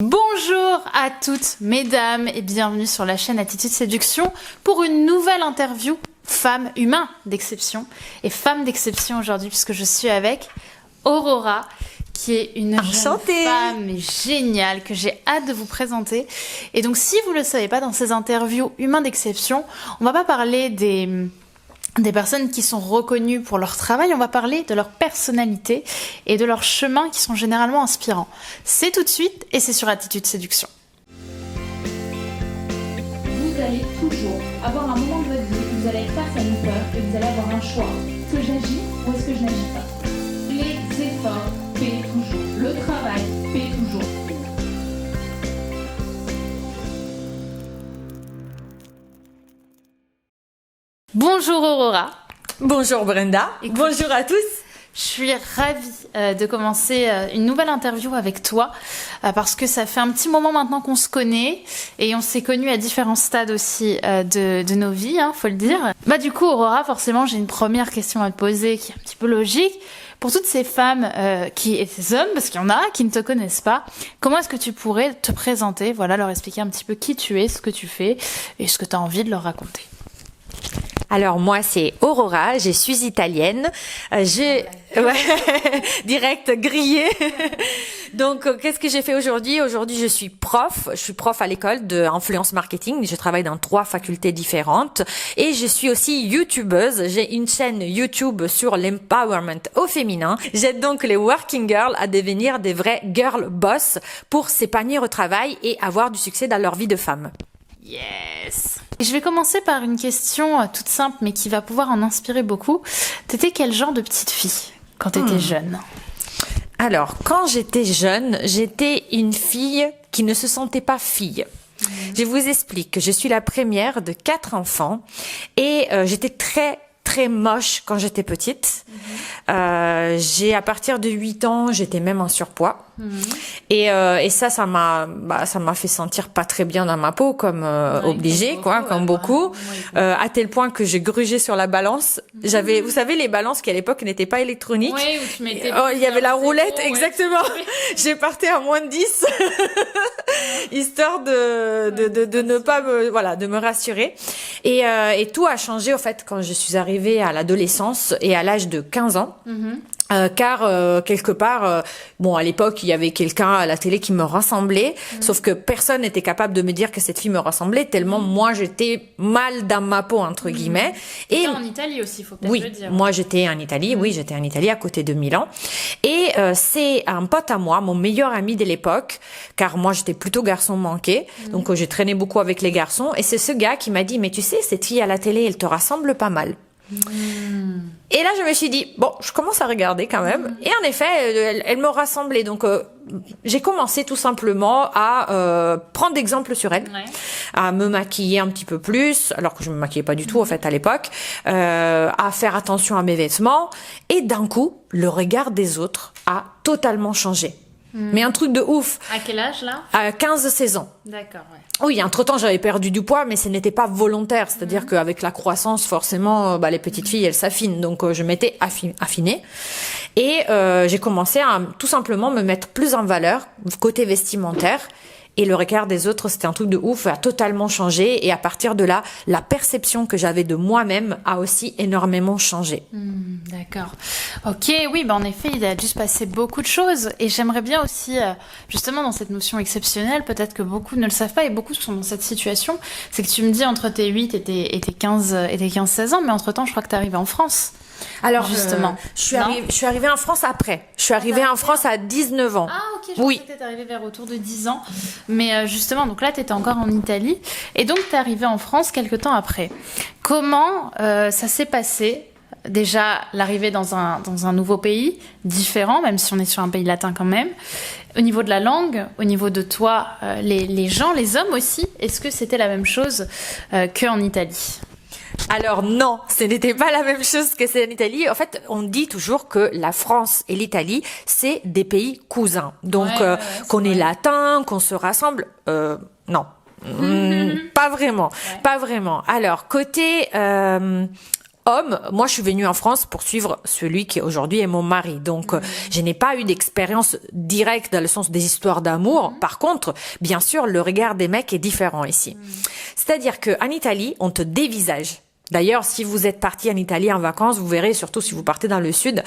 Bonjour à toutes mesdames et bienvenue sur la chaîne Attitude Séduction pour une nouvelle interview femme humain d'exception et femme d'exception aujourd'hui puisque je suis avec Aurora qui est une jeune femme géniale que j'ai hâte de vous présenter. Et donc si vous ne le savez pas, dans ces interviews humains d'exception, on va pas parler des personnes qui sont reconnues pour leur travail, on va parler de leur personnalité et de leur chemin qui sont généralement inspirants. C'est tout de suite et c'est sur Attitude Séduction. Vous allez toujours avoir un moment de votre vie où vous allez être face à une peur et vous allez avoir un choix. Est-ce que j'agis ou est-ce que je n'agis pas? Les efforts paient toujours. Le travail paie toujours. Bonjour Aurora. Bonjour Brenda. Écoute, bonjour à tous. Je suis ravie de commencer une nouvelle interview avec toi parce que ça fait un petit moment maintenant qu'on se connaît et on s'est connus à différents stades aussi de nos vies, hein, faut le dire. Bah du coup Aurora, forcément j'ai une première question à te poser qui est un petit peu logique. Pour toutes ces femmes et ces hommes, parce qu'il y en a qui ne te connaissent pas, comment est-ce que tu pourrais te présenter, voilà, leur expliquer un petit peu qui tu es, ce que tu fais et ce que tu as envie de leur raconter? Alors moi c'est Aurora, je suis italienne, direct grillée. Donc qu'est-ce que j'ai fait aujourd'hui? Aujourd'hui je suis prof à l'école de influence marketing, je travaille dans 3 facultés différentes et je suis aussi youtubeuse, j'ai une chaîne YouTube sur l'empowerment au féminin. J'aide donc les working girls à devenir des vrais girl boss pour s'épanouir au travail et avoir du succès dans leur vie de femme. Yes. Je vais commencer par une question toute simple mais qui va pouvoir en inspirer beaucoup. T'étais quel genre de petite fille quand t'étais jeune? Alors, quand j'étais jeune, j'étais une fille qui ne se sentait pas fille. Je vous explique que je suis la première de 4 enfants et j'étais très moche quand j'étais petite. À partir de 8 ans, j'étais même en surpoids. Et ça m'a fait sentir pas très bien dans ma peau, comme obligée, comme beaucoup. À tel point que j'ai grugé sur la balance. J'avais, vous savez, les balances qui à l'époque n'étaient pas électroniques. Oui, où tu mettais il y avait la roulette, bon, exactement. Ouais. J'ai parté à moins de 10, histoire de ne pas de me rassurer. Et tout a changé, au fait, quand je suis arrivée à l'adolescence et à l'âge de 15 ans. Car quelque part, à l'époque, il y avait quelqu'un à la télé qui me ressemblait, sauf que personne n'était capable de me dire que cette fille me ressemblait, tellement moi j'étais mal dans ma peau entre guillemets. Et en Italie aussi, faut peut-être le dire. Moi j'étais en Italie, j'étais en Italie à côté de Milan. Et c'est un pote à moi, mon meilleur ami de l'époque, car moi j'étais plutôt garçon manqué, donc j'ai traîné beaucoup avec les garçons. Et c'est ce gars qui m'a dit, mais tu sais, cette fille à la télé, elle te ressemble pas mal. Et là, je me suis dit, je commence à regarder quand même. Et en effet, elle me rassemblait. Donc, j'ai commencé tout simplement à prendre d'exemple sur elle, à me maquiller un petit peu plus, alors que je me maquillais pas du tout, en fait, à l'époque, à faire attention à mes vêtements. Et d'un coup, le regard des autres a totalement changé. Mais un truc de ouf. À quel âge, là? À 15-16 ans. D'accord, ouais. Oui, entre-temps, j'avais perdu du poids, mais ce n'était pas volontaire. C'est-à-dire qu'avec la croissance, forcément, les petites filles, elles s'affinent. Donc, je m'étais affinée. Et j'ai commencé à tout simplement me mettre plus en valeur, côté vestimentaire. Et le regard des autres, c'était un truc de ouf, a totalement changé. Et à partir de là, la perception que j'avais de moi-même a aussi énormément changé. D'accord. Ok, oui, en effet, il a dû se passer beaucoup de choses. Et j'aimerais bien aussi, justement, dans cette notion exceptionnelle, peut-être que beaucoup ne le savent pas et beaucoup sont dans cette situation, c'est que tu me dis entre tes 8 et tes 15-16 ans, mais entre-temps, je crois que t'es arrivée en France. Alors, justement, je suis arrivée en France après. Je suis arrivée en France à 19 ans. Ah, ok, je pensais que t'étais arrivée vers autour de 10 ans. Mais justement, donc là, t'étais encore en Italie. Et donc, t'es arrivée en France quelque temps après. Comment ça s'est passé? Déjà, l'arrivée dans un nouveau pays, différent, même si on est sur un pays latin quand même. Au niveau de la langue, au niveau de toi, les gens, les hommes aussi, est-ce que c'était la même chose qu'en Italie? Alors non, ce n'était pas la même chose que c'est en Italie. En fait, on dit toujours que la France et l'Italie, c'est des pays cousins. Donc, qu'on est latin, qu'on se rassemble, non. Pas vraiment, pas vraiment. Alors, côté homme, moi je suis venue en France pour suivre celui qui aujourd'hui est mon mari. Donc je n'ai pas eu d'expérience directe dans le sens des histoires d'amour. Par contre, bien sûr, le regard des mecs est différent ici. C'est-à-dire que en Italie, on te dévisage. D'ailleurs, si vous êtes parti en Italie en vacances, vous verrez, surtout si vous partez dans le sud,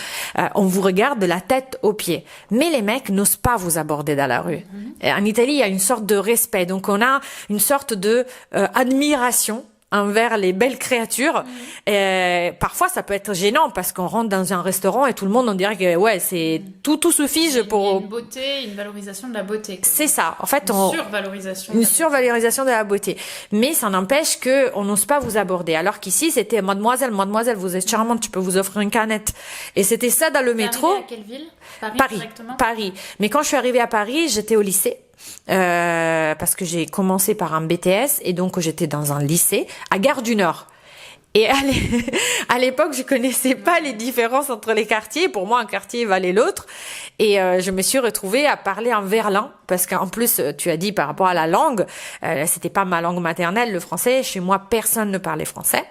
on vous regarde de la tête aux pieds. Mais les mecs n'osent pas vous aborder dans la rue. En Italie, il y a une sorte de respect. Donc, on a une sorte de admiration envers les belles créatures. Et parfois, ça peut être gênant parce qu'on rentre dans un restaurant et tout le monde, on dirait que ouais, c'est tout se fige pour... Il y a une beauté, une valorisation de la beauté. Quoi. C'est ça. En fait, Une survalorisation de la beauté. Mais ça n'empêche que on n'ose pas vous aborder. Alors qu'ici, c'était mademoiselle, vous êtes charmante, je peux vous offrir une canette. Et c'était ça dans le métro. À quelle ville? Paris. Mais quand je suis arrivée à Paris, j'étais au lycée. Parce que j'ai commencé par un BTS et donc j'étais dans un lycée à Gare du Nord. Et à l'époque, je connaissais pas les différences entre les quartiers. Pour moi, un quartier valait l'autre. Et je me suis retrouvée à parler en verlan parce qu'en plus, tu as dit par rapport à la langue, c'était pas ma langue maternelle, le français. Chez moi, personne ne parlait français.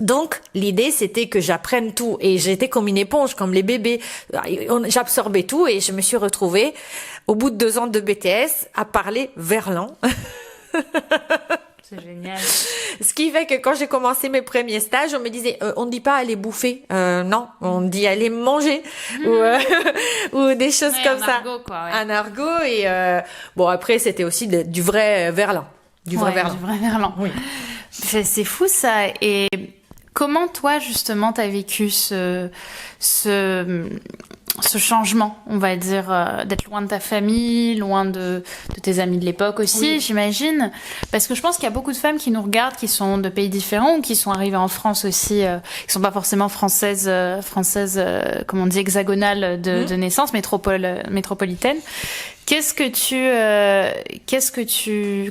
Donc, l'idée, c'était que j'apprenne tout. Et j'étais comme une éponge, comme les bébés. J'absorbais tout et je me suis retrouvée, au bout de 2 ans de BTS, à parler verlan. C'est génial. Ce qui fait que quand j'ai commencé mes premiers stages, on me disait, on ne dit pas aller bouffer. Non, on dit aller manger. Ou des choses comme ça. Argot, quoi, ouais. Un argot. Et bon, après, c'était aussi du vrai verlan. Du vrai verlan. Oui. C'est fou ça. Et comment toi justement t'as vécu ce changement, on va dire, d'être loin de ta famille, loin de tes amis de l'époque aussi, j'imagine, parce que je pense qu'il y a beaucoup de femmes qui nous regardent, qui sont de pays différents ou qui sont arrivées en France aussi, qui sont pas forcément françaises, comment on dit, hexagonales de naissance, métropolitaine.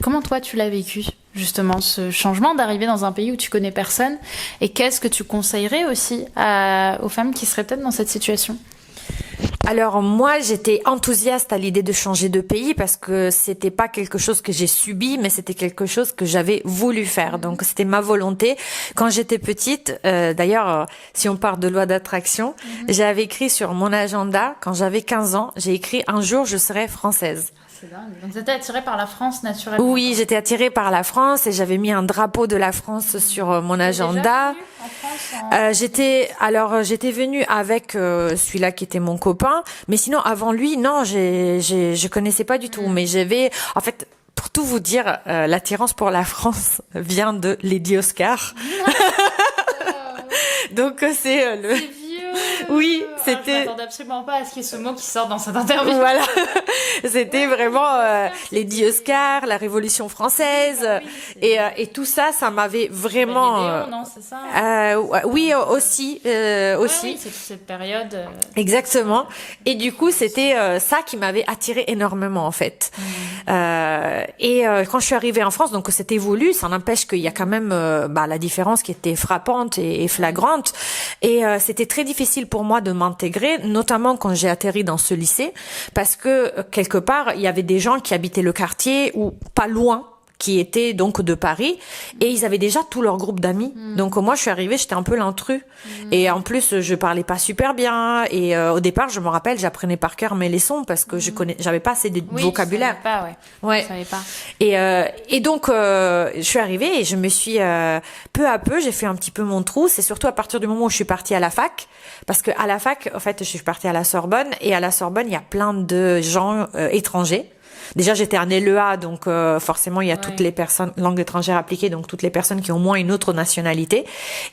Comment toi tu l'as vécu? Justement, ce changement d'arriver dans un pays où tu connais personne, et qu'est-ce que tu conseillerais aussi aux femmes qui seraient peut-être dans cette situation? Alors moi, j'étais enthousiaste à l'idée de changer de pays parce que c'était pas quelque chose que j'ai subi, mais c'était quelque chose que j'avais voulu faire. Donc c'était ma volonté. Quand j'étais petite, d'ailleurs, si on parle de loi d'attraction, j'avais écrit sur mon agenda, quand j'avais 15 ans, j'ai écrit « Un jour, je serai française ». C'est dingue. Donc t'étais attirée par la France naturellement. Oui, j'étais attirée par la France et j'avais mis un drapeau de la France sur mon agenda. J'étais venue avec celui-là qui était mon copain, mais sinon avant lui, non, je connaissais pas du tout. Mais en fait, pour tout vous dire, l'attirance pour la France vient de Lady Oscar. Donc c'est le. Oui, c'était. Je m'attendais absolument pas à ce qu'il y ait ce mot qui sort dans cette interview. Voilà, c'était vraiment Lady Oscar, la Révolution française, et tout ça, ça m'avait vraiment. Vidéos, non, c'est ça. Oui, aussi. Oui, c'est toute cette période. Exactement. Et du coup, c'était ça qui m'avait attiré énormément en fait. Quand je suis arrivée en France, donc c'était voulu, ça n'empêche qu'il y a quand même la différence qui était frappante et flagrante. Et c'était très difficile pour moi de m'intégrer, notamment quand j'ai atterri dans ce lycée, parce que quelque part, il y avait des gens qui habitaient le quartier ou pas loin, qui étaient donc de Paris, et ils avaient déjà tout leur groupe d'amis. Donc moi, je suis arrivée, j'étais un peu l'intrus. Et en plus, je parlais pas super bien. Et au départ, je me rappelle, j'apprenais par cœur mes leçons parce que j'avais pas assez de vocabulaire. Je savais pas, ouais. Je savais pas. Et donc, je suis arrivée et je me suis peu à peu, j'ai fait un petit peu mon trou. C'est surtout à partir du moment où je suis partie à la fac, parce que à la fac, en fait, je suis partie à la Sorbonne, et à la Sorbonne, il y a plein de gens étrangers. Déjà, j'étais en LEA, donc forcément, il y a toutes les personnes, langue étrangère appliquée, donc toutes les personnes qui ont au moins une autre nationalité.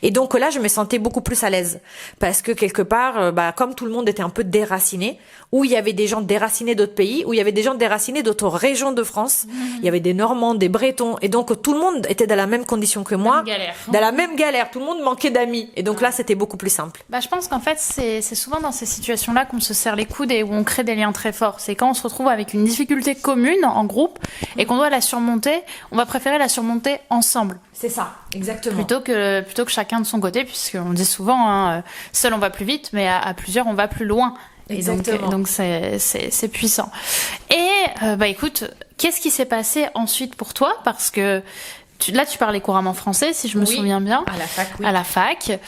Et donc là, je me sentais beaucoup plus à l'aise. Parce que quelque part, comme tout le monde était un peu déraciné, où il y avait des gens déracinés d'autres pays, où il y avait des gens déracinés d'autres régions de France, il y avait des Normands, des Bretons, et donc tout le monde était dans la même condition que moi. Dans la même galère. Tout le monde manquait d'amis. Et donc là, c'était beaucoup plus simple. Je pense qu'en fait, c'est souvent dans ces situations-là qu'on se serre les coudes et où on crée des liens très forts. C'est quand on se retrouve avec une difficulté commune en groupe et qu'on doit la surmonter, on va préférer la surmonter ensemble. C'est ça, exactement. Plutôt que chacun de son côté, puisqu'on dit souvent, seul on va plus vite, mais à plusieurs on va plus loin. Exactement. Et donc c'est puissant. Et écoute, qu'est-ce qui s'est passé ensuite pour toi? Parce que là, tu parlais couramment français, si je me souviens bien. À la fac, oui. À la fac.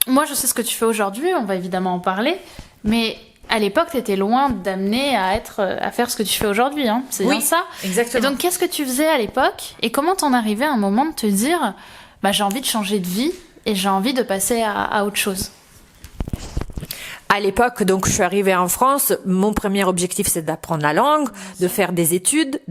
Moi, je sais ce que tu fais aujourd'hui, on va évidemment en parler, mais à l'époque, tu étais loin d'amener à faire ce que tu fais aujourd'hui, hein. C'est bien ça? Exactement. Et donc, qu'est-ce que tu faisais à l'époque et comment t'en arrivais à un moment de te dire, j'ai envie de changer de vie et j'ai envie de passer à autre chose? À l'époque, donc, je suis arrivée en France. Mon premier objectif, c'est d'apprendre la langue, de faire des études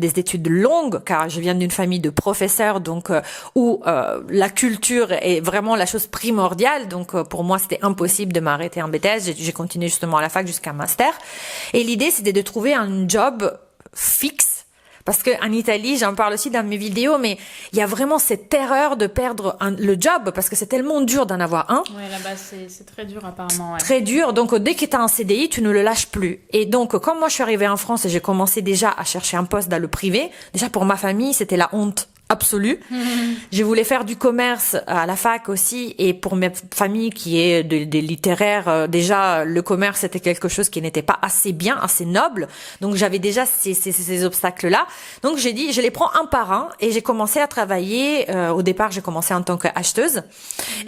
longues, car je viens d'une famille de professeurs, donc où la culture est vraiment la chose primordiale. Donc, pour moi, c'était impossible de m'arrêter en BTS. J'ai continué justement à la fac jusqu'à master. Et l'idée, c'était de trouver un job fixe. Parce que en Italie, j'en parle aussi dans mes vidéos, mais il y a vraiment cette terreur de perdre le job parce que c'est tellement dur d'en avoir un. Ouais, là-bas, c'est très dur apparemment. Ouais. Très dur. Donc, dès que tu es en CDI, tu ne le lâches plus. Et donc, comme moi, je suis arrivée en France et j'ai commencé déjà à chercher un poste dans le privé, déjà pour ma famille, c'était la honte absolue. Je voulais faire du commerce à la fac aussi, et pour ma famille qui est des littéraires, déjà le commerce c'était quelque chose qui n'était pas assez bien, assez noble. Donc j'avais déjà ces obstacles-là. Donc j'ai dit, je les prends un par un, et j'ai commencé à travailler. Au départ, j'ai commencé en tant qu'acheteuse,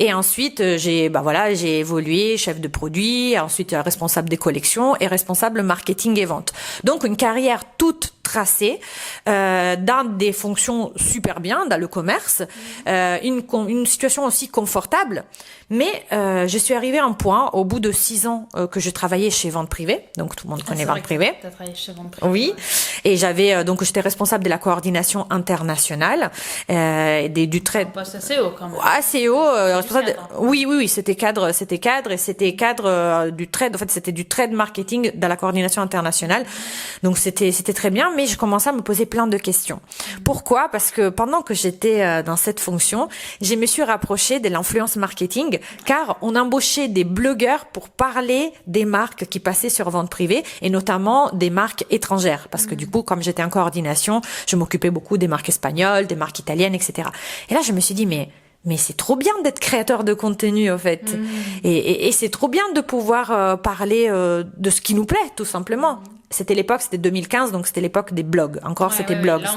et ensuite j'ai évolué chef de produit, ensuite responsable des collections et responsable marketing et vente. Donc une carrière toute tracée dans des fonctions super bien dans le commerce, une situation aussi confortable, mais je suis arrivée à un point au bout de 6 ans que je travaillais chez Vente Privée, donc tout le monde connaît Vente Privée. T'as travaillé chez Vente Privée. Oui, et j'avais donc j'étais responsable de la coordination internationale du trade. Un poste assez haut quand même. Assez haut, responsable. Cadre. Oui, c'était cadre, et c'était cadre du trade. En fait, c'était du trade marketing dans la coordination internationale. Donc c'était très bien, mais je commençais à me poser plein de questions. Pourquoi? Parce que pendant que j'étais dans cette fonction, je me suis rapprochée de l'influence marketing, car on embauchait des blogueurs pour parler des marques qui passaient sur Vente Privée, et notamment des marques étrangères. Parce que du coup, comme j'étais en coordination, je m'occupais beaucoup des marques espagnoles, des marques italiennes, etc. Et là, je me suis dit, mais c'est trop bien d'être créateur de contenu, en fait. Et c'est trop bien de pouvoir parler de ce qui nous plaît, tout simplement. C'était 2015, donc c'était l'époque des blogs. Encore, c'était blog. Là,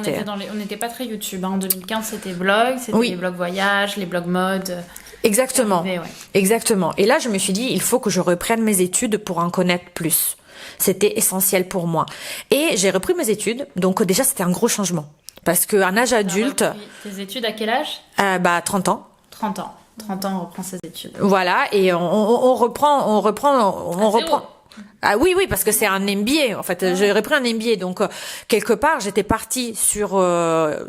on n'était pas très YouTube. En 2015, c'était blog, c'était les blogs voyage, les blogs mode. Exactement. Ouais. Exactement. Et là, je me suis dit, il faut que je reprenne mes études pour en connaître plus. C'était essentiel pour moi. Et j'ai repris mes études. Donc, déjà, c'était un gros changement. Parce qu'à un âge adulte... Tes études à quel âge? 30 ans. 30 ans. 30 ans, on reprend ses études. Voilà. Et on reprend. Zéro. Ah oui, parce que c'est un MBA. En fait, j'ai repris un MBA. Donc, quelque part, j'étais partie sur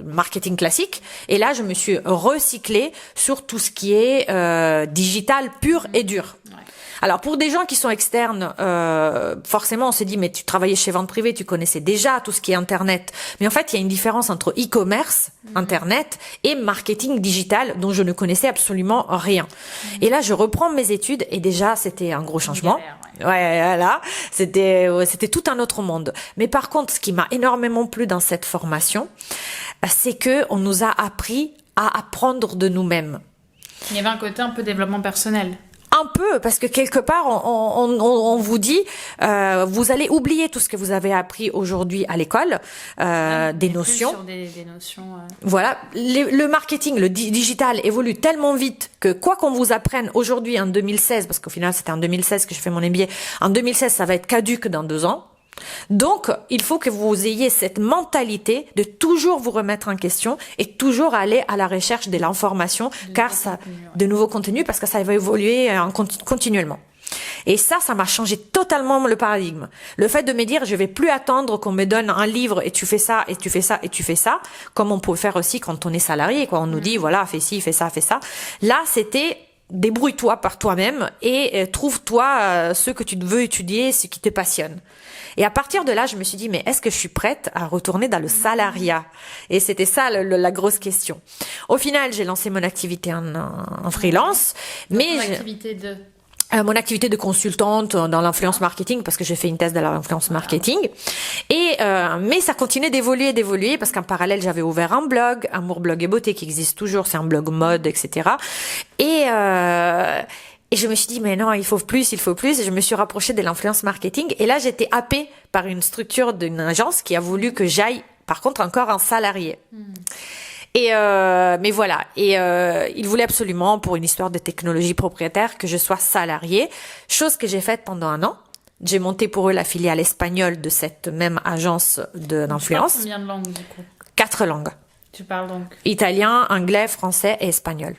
marketing classique. Et là, je me suis recyclée sur tout ce qui est digital pur et dur. Ouais. Alors, pour des gens qui sont externes, forcément, on s'est dit, mais tu travaillais chez Vente Privée, tu connaissais déjà tout ce qui est Internet. Mais en fait, il y a une différence entre e-commerce, Internet, et marketing digital, dont je ne connaissais absolument rien. Et là, je reprends mes études, et déjà, c'était un gros changement. Ouais, voilà. C'était tout un autre monde. Mais par contre, ce qui m'a énormément plu dans cette formation, c'est que on nous a appris à apprendre de nous-mêmes. Il y avait un côté un peu développement personnel. Un peu, parce que quelque part, on vous dit, vous allez oublier tout ce que vous avez appris aujourd'hui à l'école, des notions. Sur des notions. Voilà, le marketing, le digital évolue tellement vite que quoi qu'on vous apprenne aujourd'hui en 2016, parce qu'au final c'était en 2016 que je fais mon MBA, en 2016 ça va être caduque dans 2 ans. Donc, il faut que vous ayez cette mentalité de toujours vous remettre en question et toujours aller à la recherche de l'information, de nouveaux contenus, parce que ça va évoluer continuellement. Et ça m'a changé totalement le paradigme. Le fait de me dire, je vais plus attendre qu'on me donne un livre et tu fais ça, et tu fais ça, et tu fais ça, comme on peut faire aussi quand on est salarié, quoi. On nous dit, voilà, fais ci, fais ça, fais ça. Là, c'était, débrouille-toi par toi-même et trouve-toi ce que tu veux étudier, ce qui te passionne. Et à partir de là, je me suis dit, mais est-ce que je suis prête à retourner dans le salariat? Et c'était ça la grosse question. Au final, j'ai lancé mon activité en freelance. Mon activité de consultante dans l'influence marketing, parce que j'ai fait une thèse de l'influence marketing. Et mais ça continuait d'évoluer, parce qu'en parallèle, j'avais ouvert un blog, Amour Blog et Beauté, qui existe toujours. C'est un blog mode, etc. Et je me suis dit, mais non, il faut plus. Et je me suis rapprochée de l'influence marketing. Et là, j'étais happée par une structure d'une agence qui a voulu que j'aille, par contre, encore en salarié. Mais voilà. Il voulait absolument, pour une histoire de technologie propriétaire, que je sois salariée, chose que j'ai faite pendant 1 an. J'ai monté pour eux la filiale espagnole de cette même agence d'influence. Combien de langues, du coup? 4 langues. Tu parles donc? Italien, anglais, français et espagnol.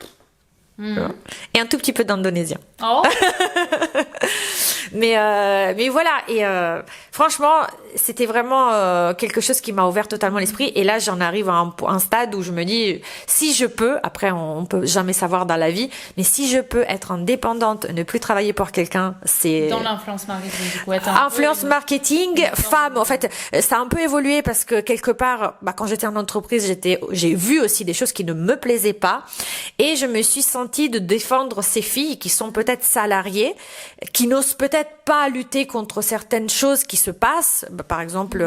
Et un tout petit peu d'indonésien. Oh! Mais voilà. Franchement, c'était vraiment quelque chose qui m'a ouvert totalement l'esprit. Et là, j'en arrive à un stade où je me dis, si je peux, après on peut jamais savoir dans la vie, mais si je peux être indépendante, ne plus travailler pour quelqu'un, c'est... Dans l'influence marketing, du coup. Influence marketing, femme, en fait, ça a un peu évolué parce que quelque part, quand j'étais en entreprise, j'ai vu aussi des choses qui ne me plaisaient pas. Et je me suis sentie de défendre ces filles qui sont peut-être salariées, qui n'osent peut-être pas lutter contre certaines choses qui se passent. Par exemple,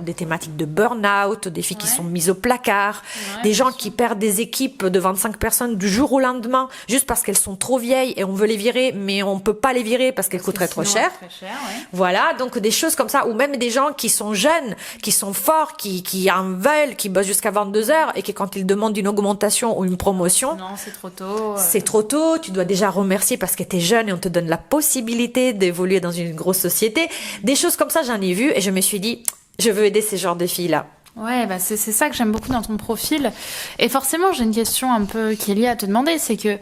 des thématiques de burn-out, des filles qui sont mises au placard, des gens qui perdent des équipes de 25 personnes du jour au lendemain juste parce qu'elles sont trop vieilles et on veut les virer, mais on peut pas les virer parce qu'elles coûteraient trop cher. Voilà, donc des choses comme ça, ou même des gens qui sont jeunes, qui sont forts, qui en veulent, qui bossent jusqu'à 22 heures et qui quand ils demandent une augmentation ou une promotion, non, c'est trop tôt. C'est trop tôt, tu dois déjà remercier parce que t'es jeune et on te donne la possibilité d'évoluer dans une grosse société. Des choses comme ça, j'en ai vu et je me suis dit, je veux aider ces genres de filles-là. Ouais, c'est ça que j'aime beaucoup dans ton profil. Et forcément, j'ai une question un peu qui est liée à te demander, c'est que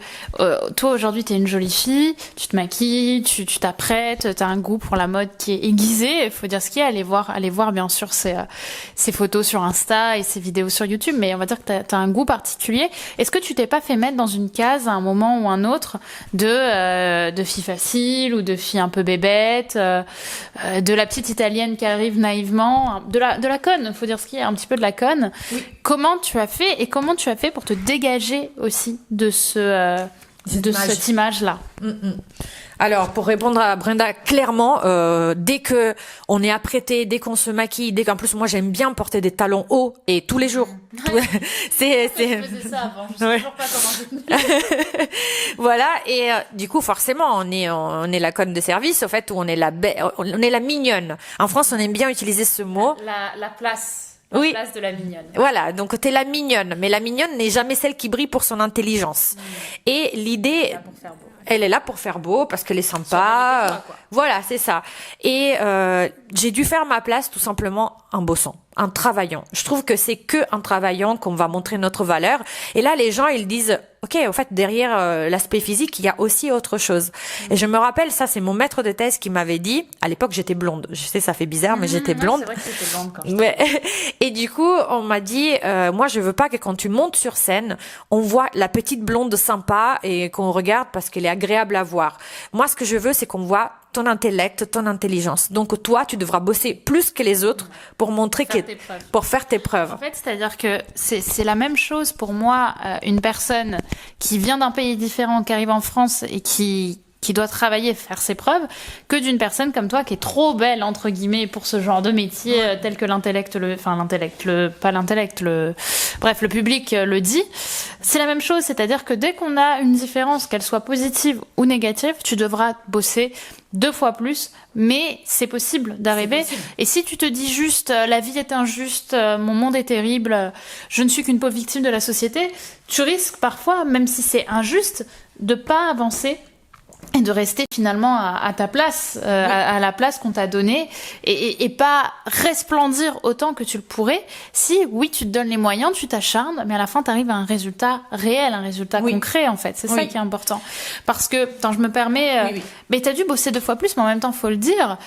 toi aujourd'hui t'es une jolie fille, tu te maquilles, tu t'apprêtes, t'as un goût pour la mode qui est aiguisé. Il faut dire ce qu'il y a, allez voir bien sûr ces photos sur Insta et ces vidéos sur YouTube, mais on va dire que t'as un goût particulier. Est-ce que tu t'es pas fait mettre dans une case à un moment ou un autre de fille facile ou de fille un peu bébête, de la petite italienne qui arrive naïvement, de la conne, faut dire ce qu'il y a, un petit peu de la conne. Oui. Comment tu as fait pour te dégager aussi de cette image-là? Alors, pour répondre à Brenda, clairement, dès que on est apprêté, dès qu'on se maquille, dès qu'en plus moi j'aime bien porter des talons hauts et tous les jours. Je faisais ça avant, je sais toujours pas comment je Voilà, et du coup forcément on est la conne de service, au fait, où on est la mignonne. En France, on aime bien utiliser ce mot. La place. Place de la mignonne. Voilà, donc t'es la mignonne, mais la mignonne n'est jamais celle qui brille pour son intelligence. Et l'idée, elle est là pour faire beau parce qu'elle est sympa. Voilà, c'est ça. Et j'ai dû faire ma place tout simplement en bossant, en travaillant. Je trouve que c'est que en travaillant qu'on va montrer notre valeur. Et là, les gens, ils disent, ok, au fait, derrière l'aspect physique, il y a aussi autre chose. Et je me rappelle, ça, c'est mon maître de thèse qui m'avait dit, à l'époque, j'étais blonde. Je sais, ça fait bizarre, mais j'étais blonde. C'est vrai que c'était blonde quand Et du coup, on m'a dit, moi, je veux pas que quand tu montes sur scène, on voit la petite blonde sympa et qu'on regarde parce qu'elle est agréable à voir. Moi, ce que je veux, c'est qu'on voit ton intellect, ton intelligence. Donc toi, tu devras bosser plus que les autres pour montrer pour faire tes preuves. En fait, c'est-à-dire que c'est la même chose pour moi, une personne qui vient d'un pays différent, qui arrive en France et qui doit travailler, faire ses preuves, que d'une personne comme toi qui est trop belle, entre guillemets, pour ce genre de métier, tel que le public le dit. C'est la même chose, c'est-à-dire que dès qu'on a une différence, qu'elle soit positive ou négative, tu devras bosser 2 fois plus, mais c'est possible d'arriver. Et si tu te dis juste, la vie est injuste, mon monde est terrible, je ne suis qu'une pauvre victime de la société, tu risques parfois, même si c'est injuste, de pas avancer et de rester finalement à ta place, à la place qu'on t'a donnée, et pas resplendir autant que tu le pourrais si, oui, tu te donnes les moyens, tu t'acharnes, mais à la fin, tu arrives à un résultat réel, un résultat concret, en fait. C'est ça qui est important. Parce que, je me permets, mais t'as dû bosser 2 fois plus, mais en même temps, faut le dire,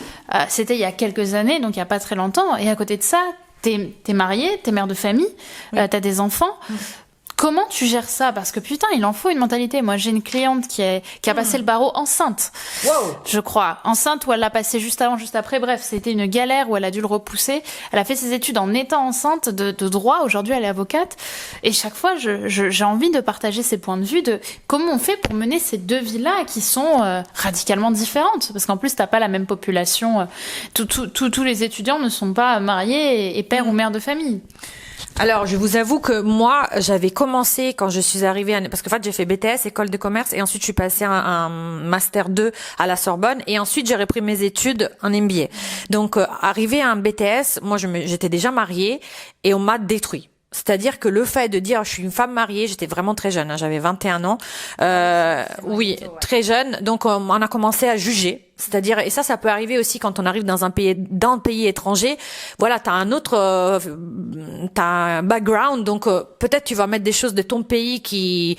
c'était il y a quelques années, donc il y a pas très longtemps, et à côté de ça, t'es mariée, t'es mère de famille, t'as des enfants. Comment tu gères ça? Parce que putain, il en faut une mentalité. Moi, j'ai une cliente qui a passé le barreau enceinte. Wow. Je crois. Enceinte ou elle l'a passé juste avant, juste après. Bref, c'était une galère où elle a dû le repousser. Elle a fait ses études en étant enceinte de droit. Aujourd'hui, elle est avocate. Et chaque fois, j'ai envie de partager ces points de vue de comment on fait pour mener ces 2 vies-là qui sont radicalement différentes. Parce qu'en plus, t'as pas la même population. Tous les étudiants ne sont pas mariés et père ou mère de famille. Alors, je vous avoue que moi, j'avais commencé quand je suis arrivée, parce qu'en fait, j'ai fait BTS, école de commerce, et ensuite je suis passée un master 2 à la Sorbonne, et ensuite j'ai repris mes études en MBA. Donc, arrivée à un BTS, moi, j'étais déjà mariée, et on m'a détruit. C'est-à-dire que le fait de dire je suis une femme mariée, j'étais vraiment très jeune, hein, j'avais 21 ans, oui, très jeune, donc on a commencé à juger. C'est-à-dire, et ça peut arriver aussi quand on arrive dans un pays étranger. Voilà, t'as un background, donc peut-être tu vas mettre des choses de ton pays qui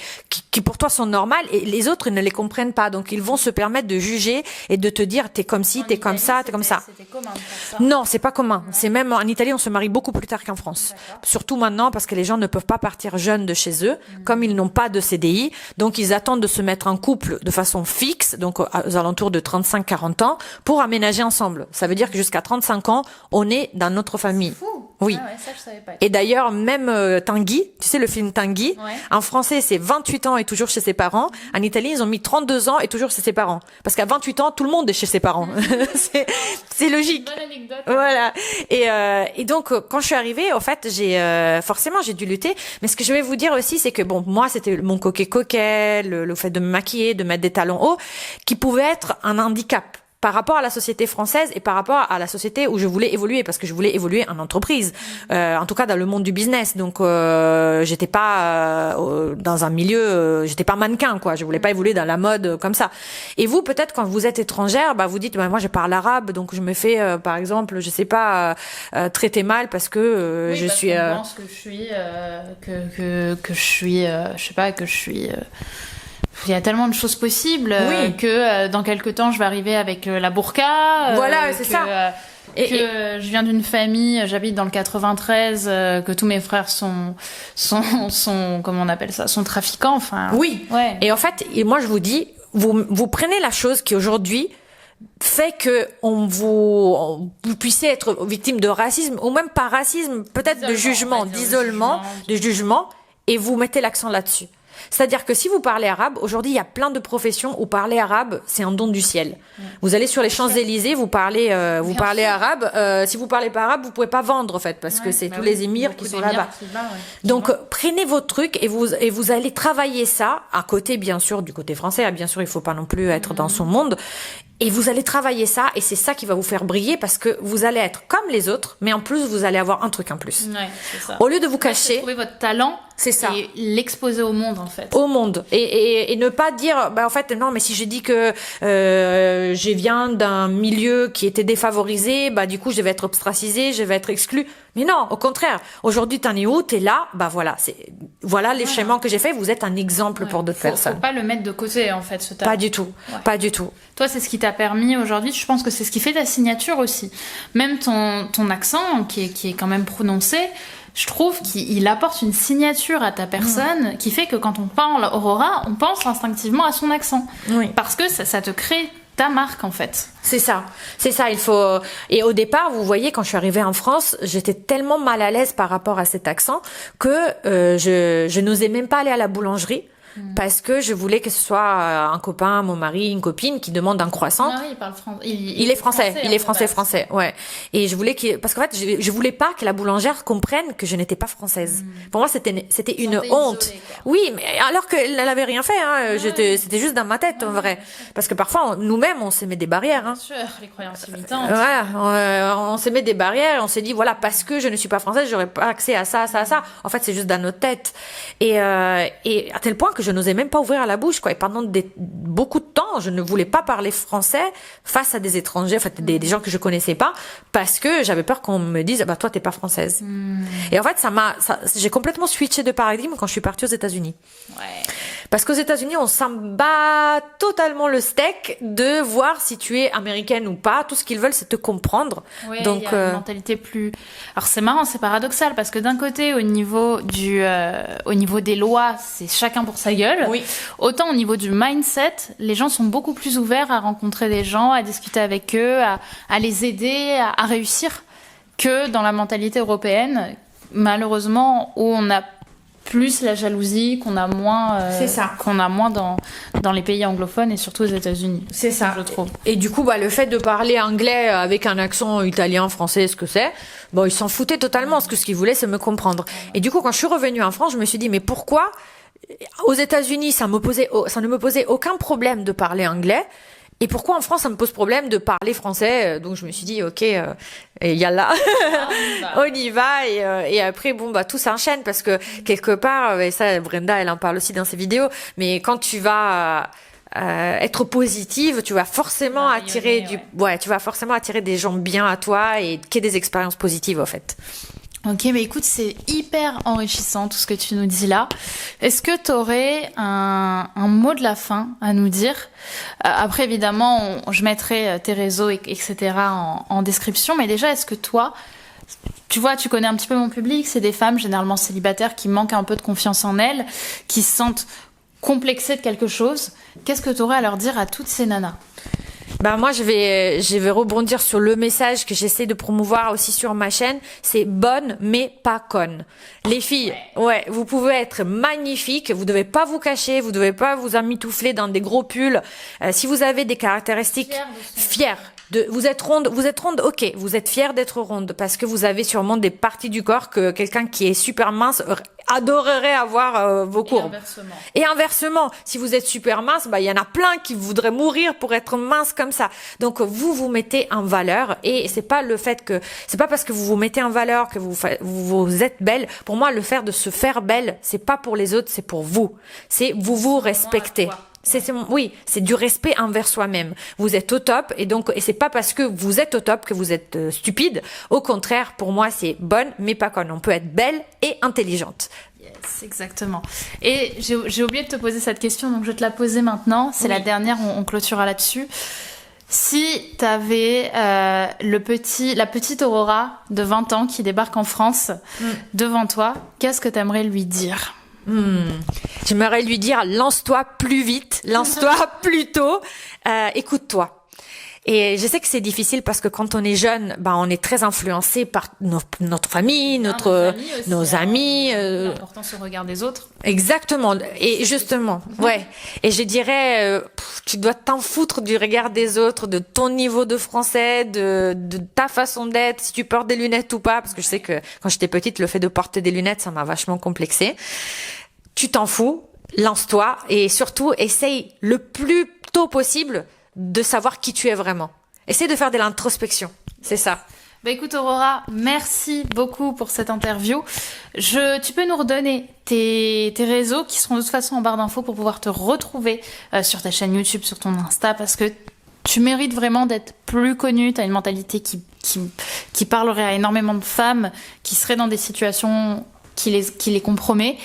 pour toi sont normales et les autres ils ne les comprennent pas. Donc ils vont se permettre de juger et de te dire t'es comme ci, t'es comme ça, t'es comme ça. C'était commun de faire ça. Non, c'est pas commun. C'est même en Italie, on se marie beaucoup plus tard qu'en France. D'accord. Surtout maintenant parce que les gens ne peuvent pas partir jeunes de chez eux, comme ils n'ont pas de CDI, donc ils attendent de se mettre en couple de façon fixe, donc aux alentours de 35-40 ans, pour aménager ensemble. Ça veut dire que jusqu'à 35 ans, on est dans notre famille. Fou. Oui. Ah ouais, ça je savais pas. Et d'ailleurs, même Tanguy, tu sais le film Tanguy, Ouais. en français c'est 28 ans et toujours chez ses parents. En Italie, ils ont mis 32 ans et toujours chez ses parents. Parce qu'à 28 ans, tout le monde est chez ses parents. c'est logique. Bonne anecdote. Voilà. Et donc quand je suis arrivée, en fait, forcément j'ai dû lutter. Mais ce que je vais vous dire aussi, c'est que bon, moi c'était mon coquet, le fait de me maquiller, de mettre des talons hauts, qui pouvait être un handicap par rapport à la société française et par rapport à la société où je voulais évoluer, parce que je voulais évoluer en entreprise, en tout cas dans le monde du business. Donc j'étais pas dans un milieu, j'étais pas mannequin quoi. Je voulais pas évoluer dans la mode comme ça. Et vous peut-être quand vous êtes étrangère, vous dites moi je parle arabe, donc je me fais par exemple je sais pas traiter mal parce que Oui, je parce suis. qu'on pense que je suis que je suis je sais pas que je suis il y a tellement de choses possibles Oui. que dans quelques temps je vais arriver avec la burqa. Voilà, c'est que, ça. Que je viens d'une famille, j'habite dans le 93, que tous mes frères sont comment on appelle ça, sont trafiquants. Enfin. Oui. Ouais. Et en fait, moi je vous dis, vous prenez la chose qui aujourd'hui fait que vous puissiez être victime de racisme ou même pas racisme, peut-être de jugement, d'isolement, de jugement, et vous mettez l'accent là-dessus. C'est-à-dire que si vous parlez arabe, aujourd'hui, il y a plein de professions où parler arabe, c'est un don du ciel. Vous allez sur les Champs-Élysées, vous parlez arabe. Si vous parlez pas arabe, vous pouvez pas vendre, en fait, parce que c'est tous les émirs qui sont là-bas. Donc, prenez vos trucs et vous allez travailler ça à côté, bien sûr, du côté français. Ah, bien sûr, il faut pas non plus être dans son monde. Et vous allez travailler ça, et c'est ça qui va vous faire briller parce que vous allez être comme les autres, mais en plus, vous allez avoir un truc en plus. Ouais, c'est ça. Au lieu de vous cacher. Trouver votre talent. C'est ça. Et l'exposer au monde, en fait. Au monde. Et ne pas dire, en fait, non, mais si je dis que je viens d'un milieu qui était défavorisé, du coup, je vais être ostracisée, je vais être exclue. Mais non, au contraire. Aujourd'hui, t'en es où? T'es là. Voilà les schémas que j'ai fait. Vous êtes un exemple pour d'autres personnes. Faut pas le mettre de côté, en fait, ce talent. Pas du tout. Ouais. Pas du tout. Toi, c'est ce qui t'a permis aujourd'hui. Je pense que c'est ce qui fait ta signature aussi. Même ton accent, qui est quand même prononcé, je trouve qu'il apporte une signature à ta personne qui fait que quand on parle Aurora, on pense instinctivement à son accent. Oui. Parce que ça te crée ta marque, en fait. C'est ça, il faut. Et au départ, vous voyez, quand je suis arrivée en France, j'étais tellement mal à l'aise par rapport à cet accent que je n'osais même pas aller à la boulangerie. Parce que je voulais que ce soit un copain, mon mari, une copine qui demande un croissant. Non, il parle français. Il est français, ouais. Et je voulais parce qu'en fait, je voulais pas que la boulangère comprenne que je n'étais pas française. Pour moi, c'était une honte. Isolée, oui, mais alors qu'elle avait rien fait, hein. C'était juste dans ma tête, en vrai. Parce que parfois, nous-mêmes, on s'est mis des barrières, hein. Bien sûr, les croyances limitantes. Voilà, on s'est mis des barrières, on s'est dit, voilà, parce que je ne suis pas française, j'aurais pas accès à ça. En fait, c'est juste dans notre tête. Et à tel point que je n'osais même pas ouvrir la bouche, quoi. Et pendant beaucoup de temps, je ne voulais pas parler français face à des étrangers, en fait, des gens que je connaissais pas, parce que j'avais peur qu'on me dise, toi, t'es pas française. Et en fait, j'ai complètement switché de paradigme quand je suis partie aux États-Unis. Ouais. Parce qu'aux États-Unis, on s'en bat totalement le steak de voir si tu es américaine ou pas. Tout ce qu'ils veulent, c'est te comprendre. Oui, donc, il y a une mentalité plus. Alors c'est marrant, c'est paradoxal parce que d'un côté, au niveau des lois, c'est chacun pour sa gueule. Oui. Autant au niveau du mindset, les gens sont beaucoup plus ouverts à rencontrer des gens, à discuter avec eux, à les aider, à réussir, que dans la mentalité européenne, malheureusement, où on a plus la jalousie, qu'on a moins, c'est ça. Qu'on a moins dans les pays anglophones et surtout aux États-Unis. C'est ça, je trouve. Et du coup, le fait de parler anglais avec un accent italien, français, ce que c'est, ils s'en foutaient totalement, parce que ce qu'ils voulaient, c'est me comprendre. Et du coup, quand je suis revenue en France, je me suis dit, mais pourquoi aux États-Unis, ça ne me posait aucun problème de parler anglais, Et pourquoi en France, ça me pose problème de parler français? Donc, je me suis dit, ok, yallah, on y va. Et après, bon, bah, tout s'enchaîne parce que quelque part, et ça, Brenda, elle en parle aussi dans ses vidéos, mais quand tu vas être positive, tu vas forcément attirer tu vas forcément attirer des gens bien à toi et qui aient des expériences positives, en fait. Ok, mais écoute, c'est hyper enrichissant tout ce que tu nous dis là. Est-ce que tu aurais un mot de la fin à nous dire? Après, évidemment, je mettrai tes réseaux, etc. en description. Mais déjà, est-ce que toi, tu vois, tu connais un petit peu mon public, c'est des femmes généralement célibataires qui manquent un peu de confiance en elles, qui se sentent complexées de quelque chose. Qu'est-ce que tu aurais à leur dire à toutes ces nanas? Bah moi je vais rebondir sur le message que j'essaie de promouvoir aussi sur ma chaîne, c'est bonne mais pas conne. Les filles, vous pouvez être magnifiques, vous devez pas vous cacher, vous devez pas vous emmitoufler dans des gros pulls. Si vous avez des caractéristiques fières, vous êtes ronde, ok, vous êtes fière d'être ronde parce que vous avez sûrement des parties du corps que quelqu'un qui est super mince adorerait avoir vos courbes. Et inversement, si vous êtes super mince, bah il y en a plein qui voudraient mourir pour être mince comme ça. Donc vous vous mettez en valeur et c'est pas parce que vous vous mettez en valeur que vous êtes belle. Pour moi, le fait de se faire belle, c'est pas pour les autres, c'est pour vous. C'est vous respectez. C'est du respect envers soi-même. Vous êtes au top et c'est pas parce que vous êtes au top que vous êtes stupide. Au contraire, pour moi, c'est bonne mais pas conne. On peut être belle et intelligente. Yes, exactement. Et j'ai oublié de te poser cette question, donc je vais te la poser maintenant. C'est la dernière, on clôturera là-dessus. Si t'avais la petite Aurora de 20 ans qui débarque en France devant toi, qu'est-ce que t'aimerais lui dire? J'aimerais lui dire, lance-toi plus vite, lance-toi plus tôt, écoute-toi. Et je sais que c'est difficile parce que quand on est jeune, on est très influencé par notre famille, nos amis. C'est important ce regard des autres. Exactement. Et justement, Et je dirais, tu dois t'en foutre du regard des autres, de ton niveau de français, de ta façon d'être, si tu portes des lunettes ou pas, parce que je sais que quand j'étais petite, le fait de porter des lunettes, ça m'a vachement complexée. Tu t'en fous, lance-toi et surtout essaye le plus tôt possible de savoir qui tu es vraiment. Essaye de faire de l'introspection. C'est ça. Bah écoute Aurora, merci beaucoup pour cette interview. Tu peux nous redonner tes réseaux qui seront de toute façon en barre d'infos pour pouvoir te retrouver sur ta chaîne YouTube, sur ton Insta, parce que tu mérites vraiment d'être plus connue. Tu as une mentalité qui parlerait à énormément de femmes qui seraient dans des situations qui les compromet.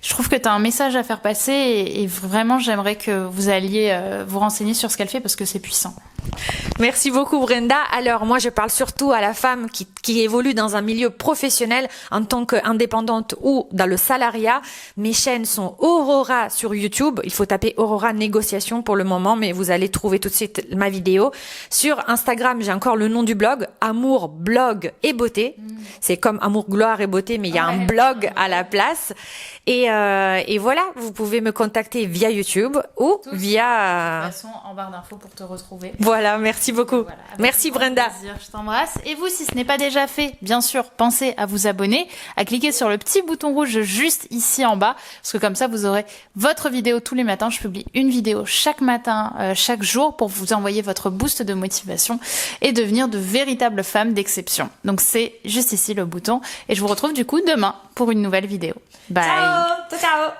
Je trouve que tu as un message à faire passer et vraiment j'aimerais que vous alliez vous renseigner sur ce qu'elle fait parce que c'est puissant. Merci beaucoup Brenda. Alors moi je parle surtout à la femme qui évolue dans un milieu professionnel en tant qu'indépendante ou dans le salariat. Mes chaînes sont Aurora sur YouTube. Il faut taper Aurora Négociation pour le moment, mais vous allez trouver tout de suite ma vidéo. Sur Instagram, j'ai encore le nom du blog, Amour, Blog et Beauté. C'est comme Amour, Gloire et Beauté, mais il y a un blog à la place. Et voilà, vous pouvez me contacter via YouTube ou via... De toute façon, en barre d'infos pour te retrouver. Voilà, merci beaucoup. Voilà, merci Brenda. Plaisir, je t'embrasse. Et vous, si ce n'est pas déjà fait, bien sûr, pensez à vous abonner, à cliquer sur le petit bouton rouge juste ici en bas, parce que comme ça, vous aurez votre vidéo tous les matins. Je publie une vidéo chaque matin, chaque jour, pour vous envoyer votre boost de motivation et devenir de véritables femmes d'exception. Donc c'est juste ici le bouton. Et je vous retrouve du coup demain pour une nouvelle vidéo. Bye. Ciao, ciao.